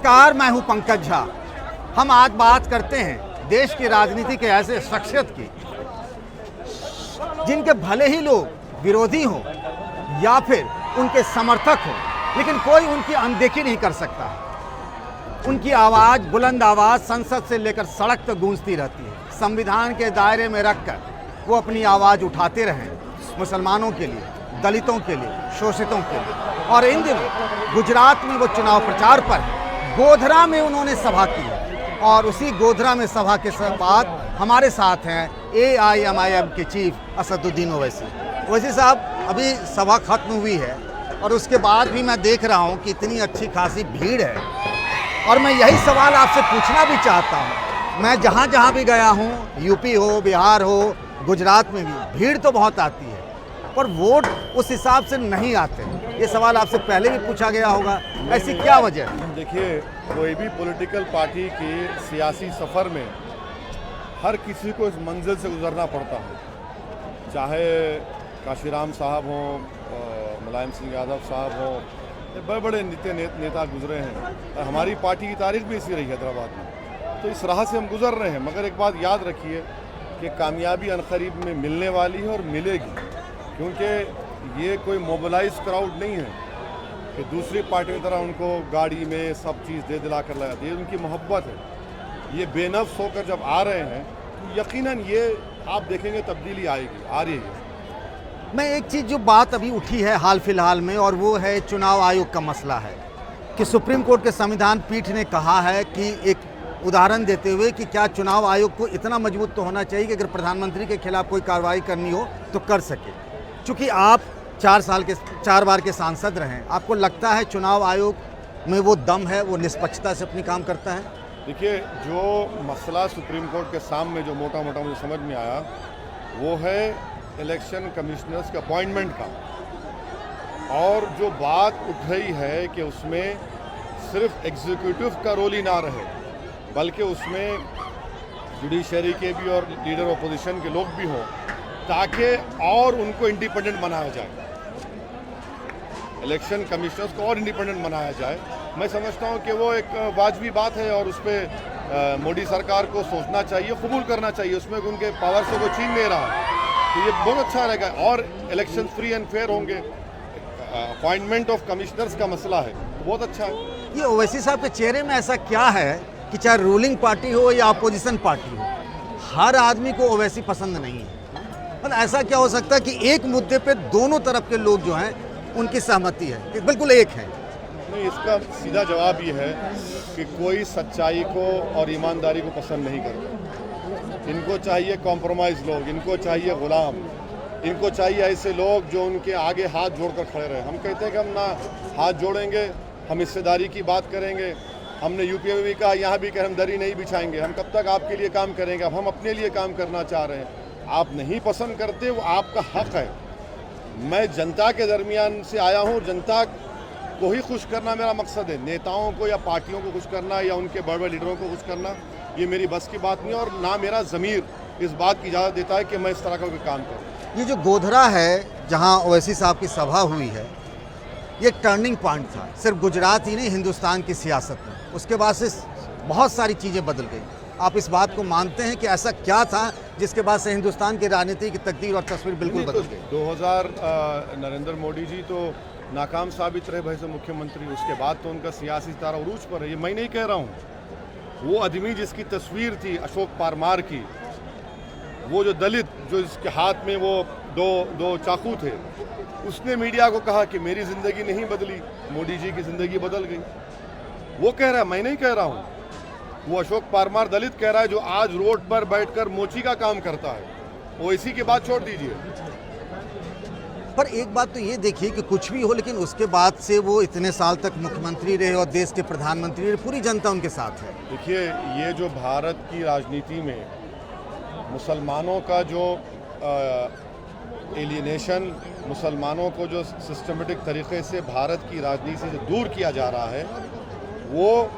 नमस्कार, मैं हूं पंकज झा। हम आज बात करते हैं देश की राजनीति के ऐसे शख्सियत की जिनके भले ही लोग विरोधी हों या फिर उनके समर्थक हों, लेकिन कोई उनकी अनदेखी नहीं कर सकता। उनकी आवाज़, बुलंद आवाज़ संसद से लेकर सड़क तक गूंजती रहती है। संविधान के दायरे में रखकर वो अपनी आवाज़ उठाते रहे मुसलमानों के लिए, दलितों के लिए, शोषितों के लिए। और इन दिनों गुजरात में वो चुनाव प्रचार पर है। गोधरा में उन्होंने सभा की है और उसी गोधरा में सभा के बाद हमारे साथ हैं AIMIM के चीफ असदुद्दीन ओवैसी। ओवैसी साहब, अभी सभा खत्म हुई है और उसके बाद भी मैं देख रहा हूँ कि इतनी अच्छी खासी भीड़ है और मैं यही सवाल आपसे पूछना भी चाहता हूँ। मैं जहाँ जहाँ भी गया हूँ, यूपी हो, बिहार हो, गुजरात में भी भीड़ तो बहुत आती है पर वोट उस हिसाब से नहीं आते। ये सवाल आपसे पहले भी पूछा गया होगा, ऐसी क्या वजह है? देखिए, कोई भी पॉलिटिकल पार्टी के सियासी सफ़र में हर किसी को इस मंजिल से गुजरना पड़ता है। चाहे काशीराम साहब हों, मुलायम सिंह यादव साहब हों, ये बड़े बड़े नेता गुजरे हैं और हमारी पार्टी की तारीख भी इसी रही हैदराबाद में। तो इस राह से हम गुजर रहे हैं। मगर एक बात याद रखिए कि कामयाबी अनकरीब में मिलने वाली है और मिलेगी, क्योंकि ये कोई मोबिलाइज क्राउड नहीं है कि दूसरी पार्टी की तरह उनको गाड़ी में सब चीज़ दे दिला कर लगा दी। उनकी मोहब्बत है। ये बेनफ्स होकर जब आ रहे हैं तो यकीनन ये आप देखेंगे तब्दीली आएगी, आ रही है। मैं एक चीज़ जो बात अभी उठी है हाल फिलहाल में, और वो है चुनाव आयोग का मसला है कि सुप्रीम कोर्ट के संविधान पीठ ने कहा है कि एक उदाहरण देते हुए कि क्या चुनाव आयोग को इतना मजबूत तो होना चाहिए कि अगर प्रधानमंत्री के खिलाफ कोई कार्रवाई करनी हो तो कर सके। चूँकि आप 4 बार के सांसद रहे, आपको लगता है चुनाव आयोग में वो दम है, वो निष्पक्षता से अपनी काम करता है? देखिए, जो मसला सुप्रीम कोर्ट के सामने जो मोटा मोटा मुझे समझ में आया वो है इलेक्शन कमिश्नर्स के अपॉइंटमेंट का। और जो बात उठ रही है कि उसमें सिर्फ एग्जीक्यूटिव का रोल ही ना रहे, बल्कि उसमें जुडिशरी के भी और लीडर ऑपोजिशन के लोग भी हों, ताकि और उनको इंडिपेंडेंट बनाया जाए, इलेक्शन कमिश्नर्स को और इंडिपेंडेंट बनाया जाए। मैं समझता हूं कि वो एक वाजबी बात है और उस पर मोदी सरकार को सोचना चाहिए, कबूल करना चाहिए। उसमें उनके पावर से कोई छीन नहीं रहा है, तो ये बहुत अच्छा रहेगा और इलेक्शन फ्री एंड फेयर होंगे। अपॉइंटमेंट ऑफ कमिश्नर्स का मसला है, बहुत अच्छा है। ये ओवैसी साहब के चेहरे में ऐसा क्या है कि चाहे रूलिंग पार्टी हो या अपोजिशन पार्टी हो, हर आदमी को ओवैसी पसंद नहीं है? मतलब ऐसा क्या हो सकता है कि एक मुद्दे पे दोनों तरफ के लोग जो हैं उनकी सहमति है, बिल्कुल एक है? नहीं, इसका सीधा जवाब ये है कि कोई सच्चाई को और ईमानदारी को पसंद नहीं करता। इनको चाहिए कॉम्प्रोमाइज़ लोग, इनको चाहिए गुलाम, इनको चाहिए ऐसे लोग जो उनके आगे हाथ जोड़कर खड़े रहे। हम कहते हैं कि हम ना हाथ जोड़ेंगे, हम हिस्सेदारी की बात करेंगे। हमने यूपी में भी कहा, यहाँ भी कहा हम दरी नहीं बिछाएंगे, हम कब तक आपके लिए काम करेंगे। अब हम अपने लिए काम करना चाह रहे हैं। आप नहीं पसंद करते, वो आपका हक है। मैं जनता के दरमियान से आया हूँ, जनता को ही खुश करना मेरा मकसद है। नेताओं को या पार्टियों को खुश करना या उनके बड़े बड़े लीडरों को खुश करना ये मेरी बस की बात नहीं है और ना मेरा ज़मीर इस बात की इजाज़त देता है कि मैं इस तरह का कोई काम करूँ। ये जो गोधरा है जहाँ ओवैसी साहब की सभा हुई है, ये एक टर्निंग पॉइंट था, सिर्फ गुजरात ही नहीं हिंदुस्तान की सियासत में। उसके बाद से बहुत सारी चीज़ें बदल गई। आप इस बात को मानते हैं कि ऐसा क्या था जिसके बाद से हिंदुस्तान की राजनीति की तकदीर और तस्वीर बिल्कुल बदल गई? 2000 नरेंद्र मोदी जी तो नाकाम साबित रहे भाई से मुख्यमंत्री, उसके बाद तो उनका सियासी तारा उरूज पर है। ये मैं नहीं कह रहा हूँ। वो आदमी जिसकी तस्वीर थी अशोक परमार की, वो जो दलित जो इसके हाथ में वो दो चाकू थे, उसने मीडिया को कहा कि मेरी ज़िंदगी नहीं बदली, मोदी जी की ज़िंदगी बदल गई। वो कह रहा है, मैं नहीं कह रहा हूँ। वो अशोक परमार दलित कह रहा है जो आज रोड पर बैठकर मोची का काम करता है। वो इसी की बात छोड़ दीजिए। पर एक बात तो ये देखिए कि कुछ भी हो, लेकिन उसके बाद से वो इतने साल तक मुख्यमंत्री रहे और देश के प्रधानमंत्री रहे, पूरी जनता उनके साथ है। देखिए, ये जो भारत की राजनीति में मुसलमानों का जो एलियनेशन, मुसलमानों को जो सिस्टमेटिक तरीके से भारत की राजनीति से दूर किया जा रहा है, वो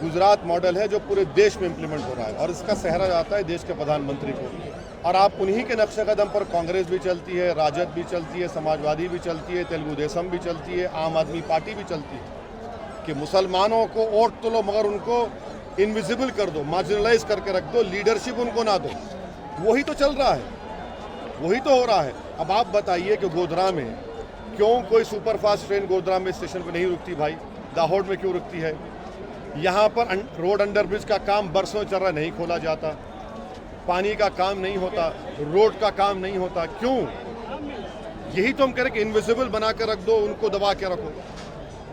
गुजरात मॉडल है जो पूरे देश में इम्प्लीमेंट हो रहा है और इसका सहरा जाता है देश के प्रधानमंत्री को। और आप उन्हीं के नक्शे कदम पर कांग्रेस भी चलती है, राजद भी चलती है, समाजवादी भी चलती है, तेलुगु देशम भी चलती है, आम आदमी पार्टी भी चलती है। कि मुसलमानों को वोट तो लो मगर उनको इनविजिबल कर दो, मार्जिनलाइज करके रख दो, लीडरशिप उनको ना दो। वही तो चल रहा है, वही तो हो रहा है। अब आप बताइए कि गोधरा में क्यों कोई सुपरफास्ट ट्रेन गोधरा में स्टेशन पर नहीं रुकती भाई, दाहोद में क्यों रुकती है? यहाँ पर रोड अंडरब्रिज का काम बरसों चल रहा, नहीं खोला जाता, पानी का काम नहीं होता, रोड का काम नहीं होता, क्यों? यही तो हम कह रहे कि इनविजिबल बना कर रख दो, उनको दबा के रखो।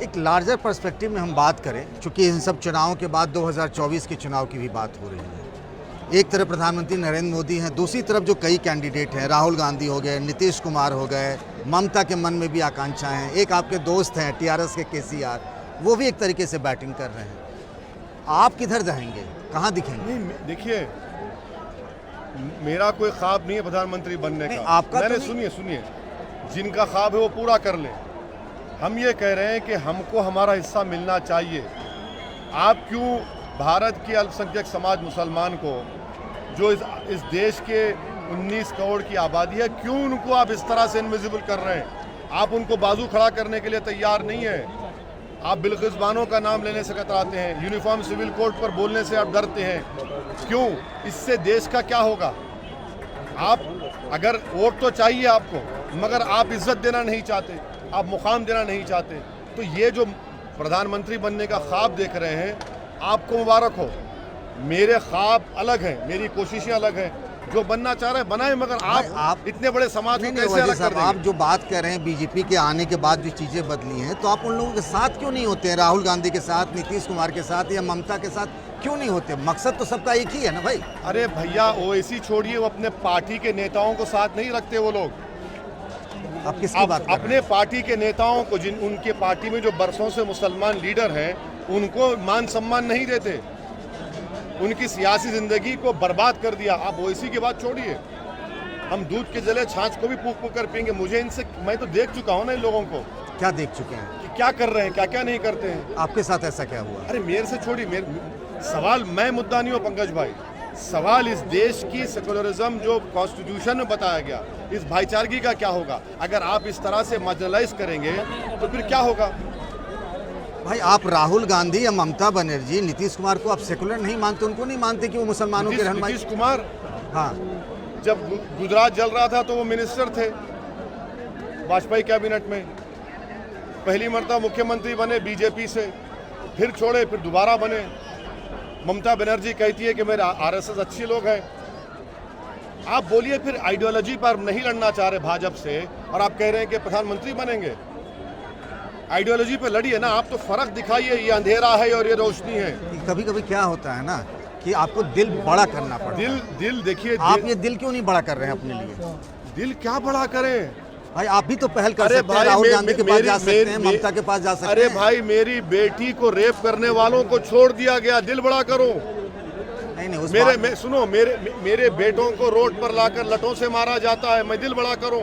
एक लार्जर पर्सपेक्टिव में हम बात करें, चूंकि इन सब चुनावों के बाद 2024 के चुनाव की भी बात हो रही है। एक तरफ प्रधानमंत्री नरेंद्र मोदी हैं, दूसरी तरफ जो कई कैंडिडेट हैं, राहुल गांधी हो गए, नीतीश कुमार हो गए, ममता के मन में भी आकांक्षाएं हैं, एक आपके दोस्त हैं टीआरएस के केसीआर, वो भी एक तरीके से बैटिंग कर रहे हैं। आप किधर जाएंगे, कहाँ दिखेंगे? नहीं देखिए, मेरा कोई ख्वाब नहीं है प्रधानमंत्री बनने का। आपका मैंने तो सुनिए, जिनका ख्वाब है वो पूरा कर लें। हम ये कह रहे हैं कि हमको हमारा हिस्सा मिलना चाहिए। आप क्यों भारत के अल्पसंख्यक समाज मुसलमान को, जो इस देश के 19 करोड़ की आबादी है, क्यों उनको आप इस तरह से इनविजिबल कर रहे हैं? आप उनको बाजू खड़ा करने के लिए तैयार नहीं है। आप बिल्किस बानो का नाम लेने से कतराते हैं, यूनिफॉर्म सिविल कोड पर बोलने से आप डरते हैं, क्यों? इससे देश का क्या होगा? आप अगर वोट तो चाहिए आपको, मगर आप इज्जत देना नहीं चाहते, आप मुकाम देना नहीं चाहते, तो ये जो प्रधानमंत्री बनने का ख्वाब देख रहे हैं, आपको मुबारक हो। मेरे ख्वाब अलग हैं, मेरी कोशिशें अलग हैं। जो बनना चाह रहे हैं बनाए, मगर आप इतने बड़े समाज को कैसे अलग कर देंगे? आप जो बात कर रहे हैं बीजेपी के आने के बाद जो चीज़ें बदली हैं, तो आप उन लोगों के साथ क्यों नहीं होते हैं? राहुल गांधी के साथ, नीतीश कुमार के साथ या ममता के साथ क्यों नहीं होते? मकसद तो सबका एक ही है ना भाई। अरे भैया, ओवैसी छोड़िए, वो अपने पार्टी के नेताओं को साथ नहीं रखते वो लोग। आप किसकी बात कर रहे हैं? अपने पार्टी के नेताओं को, जिन उनके पार्टी में जो बरसों से मुसलमान लीडर हैं, उनको मान सम्मान नहीं देते, उनकी सियासी जिंदगी को बर्बाद कर दिया। आप ओवैसी की बात छोड़िए, हम दूध के जले छाछ को भी फूंक फूंक कर पियेंगे। मुझे इनसे, मैं तो देख चुका हूँ ना इन लोगों को, क्या देख चुके हैं कि क्या कर रहे हैं, क्या क्या नहीं करते हैं। आपके साथ ऐसा क्या हुआ? अरे मेरे से छोड़िए, सवाल मैं मुद्दा नहीं हूँ पंकज भाई, सवाल इस देश की सेकुलरिज्म जो कॉन्स्टिट्यूशन में बताया गया, इस भाईचारगी का क्या होगा? अगर आप इस तरह से मार्जिनलाइज करेंगे तो फिर क्या होगा? भाई, आप राहुल गांधी या ममता बनर्जी, नीतीश कुमार को आप सेकुलर नहीं मानते, उनको नहीं मानते कि वो मुसलमानों के रहनुमाई? नीतीश कुमार, हाँ, जब गुजरात जल रहा था तो वो मिनिस्टर थे वाजपेयी कैबिनेट में, पहली मरतबा मुख्यमंत्री बने बीजेपी से, फिर छोड़े, फिर दोबारा बने। ममता बनर्जी कहती है कि मेरे आरएसएस अच्छे लोग हैं। आप बोलिए, फिर आइडियोलॉजी पर नहीं लड़ना चाह रहे भाजपा से, और आप कह रहे हैं कि प्रधानमंत्री बनेंगे। आइडियोलॉजी पे लड़िए ना, आप तो फर्क दिखाइए, ये अंधेरा है और ये रोशनी है। कभी कभी क्या होता है ना कि आपको दिल बड़ा करना पड़ता है। दिल देखिए, आप ये दिल क्यों नहीं बड़ा कर रहे हैं अपने लिए? दिल क्या बड़ा करें भाई, आप भी तो पहल कर सकते हैं, राहुल गांधी के पास जा सकते हैं, ममता के पास जा सकते हैं। अरे भाई, मेरी बेटी को रेप करने वालों को छोड़ दिया गया, दिल बड़ा करो। नहीं, सुनो, मेरे बेटों को रोड पर लाकर लठों से मारा जाता है, मैं दिल बड़ा करूं।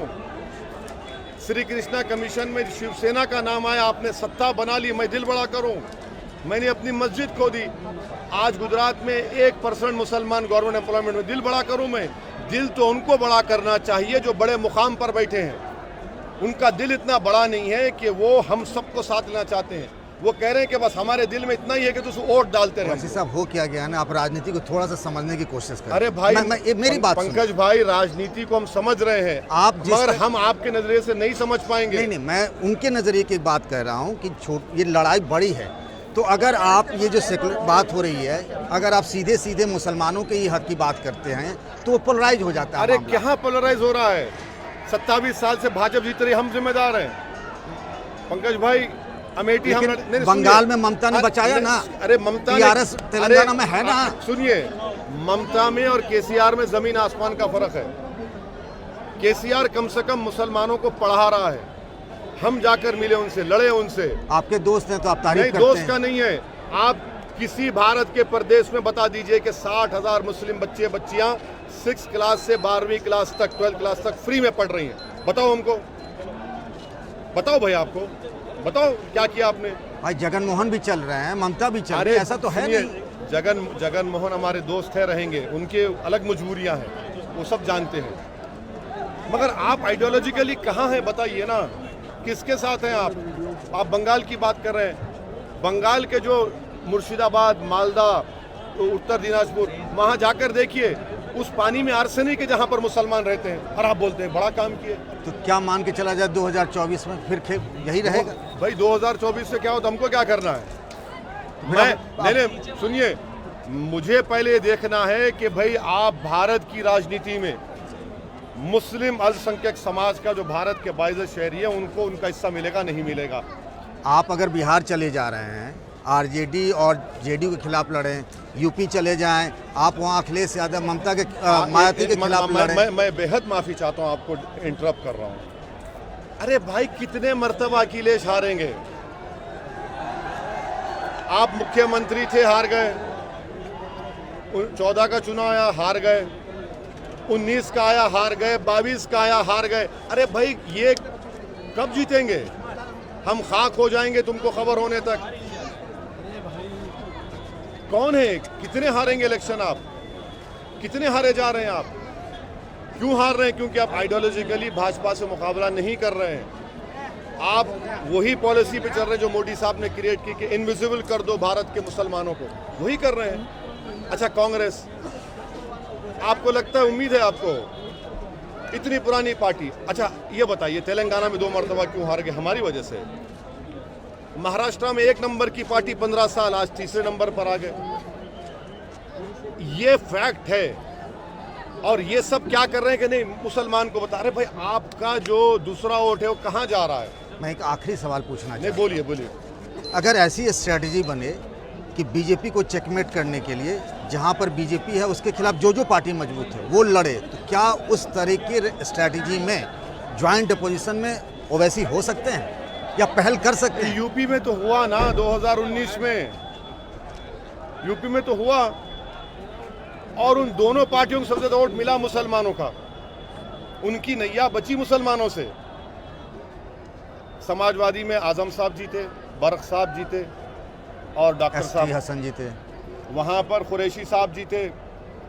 श्री कृष्णा कमीशन में शिवसेना का नाम आया, आपने सत्ता बना ली, मैं दिल बड़ा करूं। मैंने अपनी मस्जिद खो दी, आज गुजरात में 1% मुसलमान गवर्नमेंट एम्प्लॉयमेंट में, दिल बड़ा करूं मैं। दिल तो उनको बड़ा करना चाहिए जो बड़े मुकाम पर बैठे हैं। उनका दिल इतना बड़ा नहीं है कि वो हम सबको साथ लेना चाहते हैं। वो कह रहे हैं कि बस हमारे दिल में इतना ही है कि तुम वोट डालते रहे। साहब, हो क्या गया ना, आप राजनीति को थोड़ा सा समझने की कोशिश करें। अरे भाई, मेरी बात पंकज भाई, राजनीति को हम समझ रहे हैं, मगर हम आपके नजरिए से नहीं समझ पाएंगे। नहीं, मैं उनके नजरिए की बात कर रहा हूँ कि ये लड़ाई बड़ी है। तो अगर आप ये जो सेकुलर बात हो रही है, अगर आप सीधे सीधे मुसलमानों के ही हक की बात करते हैं तो पोलराइज हो जाता है। अरे क्या पोलराइज हो रहा है? 27 साल से भाजपा जीत रही, हम जिम्मेदार हैं पंकज भाई। अमेठी हम बंगाल में ममता ने बचाया ना। अरे ममता टीआरएस तेलंगाना में है ना। सुनिए, ममता में और केसीआर में जमीन आसमान का फर्क है। केसीआर कम से कम मुसलमानों को पढ़ा रहा है, हम जाकर मिले उनसे, लड़े उनसे। आपके दोस्त हैं तो आप तारीफ करते हैं। दोस्त का नहीं है। आप किसी भारत के प्रदेश में बता दीजिए कि 60,000 मुस्लिम बच्चे बच्चियां 6 क्लास से 12वीं क्लास तक, 12th क्लास तक फ्री में पढ़ रही हैं। बताओ हमको, बताओ भाई, आपको बताओ क्या किया आपने? भाई, जगन मोहन भी चल रहे हैं, ममता भी चल रही है, ऐसा तो है नहीं। जगन मोहन हमारे दोस्त है, रहेंगे, उनके अलग मजबूरियां हैं, वो सब जानते हैं। मगर आप आइडियोलॉजिकली कहाँ हैं बताइए ना, किसके साथ हैं आप? आप बंगाल की बात कर रहे हैं, बंगाल के जो मुर्शिदाबाद, मालदा, उत्तर दिनाजपुर, वहाँ जाकर देखिए उस पानी में आर्सेनिक है जहाँ पर मुसलमान रहते हैं, और आप बोलते हैं बड़ा काम किए। तो क्या मान के चला जाए 2024 में फिर यही रहेगा? भाई 2024 से क्या हो, तो हमको क्या करना है? नहीं, सुनिए, मुझे पहले देखना है कि भाई आप भारत की राजनीति में मुस्लिम अल्पसंख्यक समाज का जो भारत के बाइज़ शहरी है उनको उनका हिस्सा मिलेगा नहीं मिलेगा। आप अगर बिहार चले जा रहे हैं, आरजेडी और जेडीयू के खिलाफ लड़ें, यूपी चले जाएं, आप वहाँ अखिलेश यादव, ममता के मायावती के खिलाफ लड़ें। मैं बेहद माफ़ी चाहता हूँ, आपको इंटरप्ट कर रहा हूँ। अरे भाई कितने मर्तबा अखिलेश हारेंगे? आप मुख्यमंत्री थे, हार गए। 14 का चुनाव आया, हार गए। 19 का आया, हार गए। 22 का आया, हार गए। अरे भाई ये कब जीतेंगे? हम खाक हो जाएंगे तुमको खबर होने तक। कौन है? कितने हारेंगे इलेक्शन आप? कितने हारे जा रहे हैं आप? क्यों हार रहे हैं? क्योंकि आप आइडियोलॉजिकली भाजपा से मुकाबला नहीं कर रहे हैं। आप वही पॉलिसी पे चल रहे हैं जो मोदी साहब ने क्रिएट की कि इनविजिबल कर दो भारत के मुसलमानों को, वही कर रहे हैं। अच्छा, कांग्रेस, आपको लगता है, उम्मीद है आपको, इतनी पुरानी पार्टी। अच्छा ये बताइए, तेलंगाना में 2 मरतबा क्यों हार गए? हमारी वजह से। महाराष्ट्र में 1 नंबर की पार्टी 15 साल, आज तीसरे नंबर पर आ गए। ये फैक्ट है। और ये सब क्या कर रहे हैं कि नहीं, मुसलमान को बता रहे भाई आपका जो दूसरा वोट है वो कहाँ जा रहा है। मैं एक आखिरी सवाल पूछना चाहता हूं। बोलिए बोलिए। अगर ऐसी स्ट्रेटजी बने कि बीजेपी को चेकमेट करने के लिए जहां पर बीजेपी है उसके खिलाफ जो पार्टी मजबूत है वो लड़े, तो क्या उस तरह की स्ट्रेटजी में ज्वाइंट अपोजिशन में ओवैसी हो सकते हैं या पहल कर सकते हैं? यूपी में तो हुआ ना 2019 में, यूपी में तो हुआ, और उन दोनों पार्टियों को सबसे ज्यादा वोट मिला मुसलमानों का। उनकी नैया बची मुसलमानों से। समाजवादी में आजम साहब जीते, बर्क साहब जीते, और डॉक्टर साहब हसन जीते। वहाँ पर कुरैशी साहब जीते,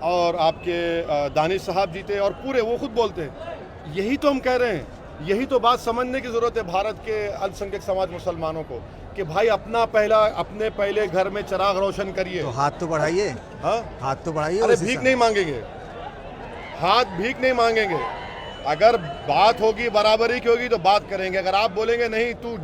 और आपके दानिश साहब जीते, और पूरे वो खुद बोलते हैं। यही तो हम कह रहे हैं, यही तो बात समझने की ज़रूरत है भारत के अल्पसंख्यक समाज मुसलमानों को, कि भाई अपने पहले घर में चिराग रोशन करिए। तो हाथ तो बढ़ाइए। हाँ, हाथ तो बढ़ाइए। अरे भीख नहीं मांगेंगे, हाथ भीख नहीं मांगेंगे। अगर बात होगी, बराबरी की होगी तो बात करेंगे। अगर आप बोलेंगे नहीं तू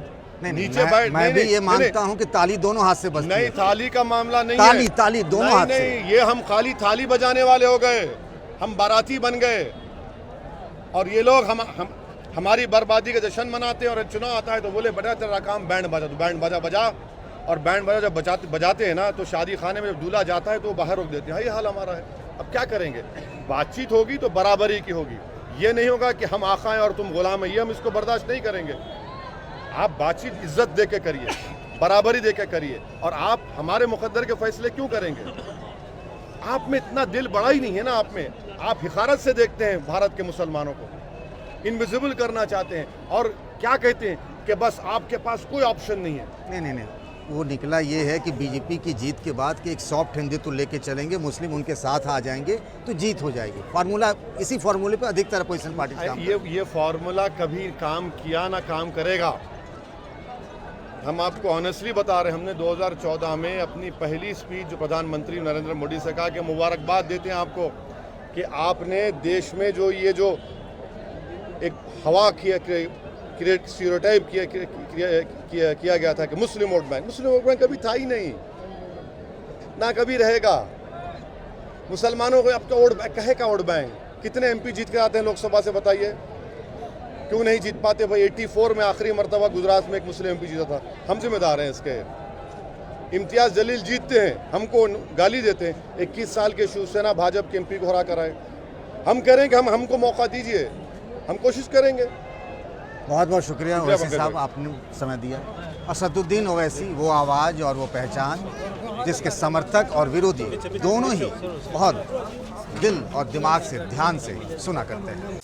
नीचे बैठ, मैं भी ये मानता हूँ कि ताली दोनों हाथ से बजती है। नहीं, थाली का मामला नहीं है। ताली दोनों हाथ से। नहीं, ये हम खाली थाली बजाने वाले हो गए, हम बाराती बन गए, और ये लोग हमारी बर्बादी का जश्न मनाते हैं। और चुनाव आता है तो बोले बेटा तेरा काम बैंड बजा, तो बैंड बजा। और बैंड बजा जब बजाते हैं ना, तो शादी खाने में जब दूल्हा जाता है तो वो बाहर रोक देते हैं। ये हाल हमारा है। अब क्या करेंगे? बातचीत होगी तो बराबरी की होगी। ये नहीं होगा कि हम आका हैं और तुम गुलाम हैं, ये हम इसको बर्दाश्त नहीं करेंगे। आप बातचीत इज्जत दे के करिए, बराबरी दे के करिए। और आप हमारे मुकद्दर के फैसले क्यों करेंगे? आप में इतना दिल बड़ा ही नहीं है ना। आप में, आप हिकारत से देखते हैं भारत के मुसलमानों को, इनविजिबल करना चाहते हैं, और क्या कहते हैं कि बस आपके पास कोई ऑप्शन नहीं है। नहीं, वो निकला ये है कि बीजेपी की जीत के बाद कि एक सॉफ्ट हिंदुत्व लेके चलेंगे, मुस्लिम उनके साथ आ जाएंगे तो जीत हो जाएगी। फार्मूला, इसी फार्मूले पे अधिकतर अपोजिशन पार्टी ये फार्मूला कभी काम किया ना काम करेगा। हम आपको ऑनेस्टली बता रहे हैं, हमने 2014 में अपनी पहली स्पीच जो प्रधानमंत्री नरेंद्र मोदी से कहा कि मुबारकबाद देते हैं आपको कि आपने देश में जो एक हवा क्रिएट स्टीरियोटाइप किया गया था कि मुस्लिम वोट बैंक कभी था ही नहीं, ना कभी रहेगा। मुसलमानों को आपका वोट बैंक कहे का वोट बैंक? कितने एमपी जीत कर आते हैं लोकसभा से, बताइए? क्यों नहीं जीत पाते भाई? 84 में आखिरी मरतबा गुजरात में एक मुस्लिम एमपी जीता था। हम जिम्मेदार हैं इसके। इम्तियाज़ जलील जीतते हैं, हमको गाली देते हैं। 21 साल के शिवसेना भाजपा के एमपी को हरा कर आए। हम कह रहे हैं कि हमको मौका दीजिए, हम कोशिश करेंगे। बहुत बहुत शुक्रिया ओवैसी साहब, आपने समय दिया। असदुद्दीन ओवैसी, वो आवाज़ और वो पहचान जिसके समर्थक और विरोधी दोनों ही बहुत दिल और दिमाग से, ध्यान से सुना करते हैं।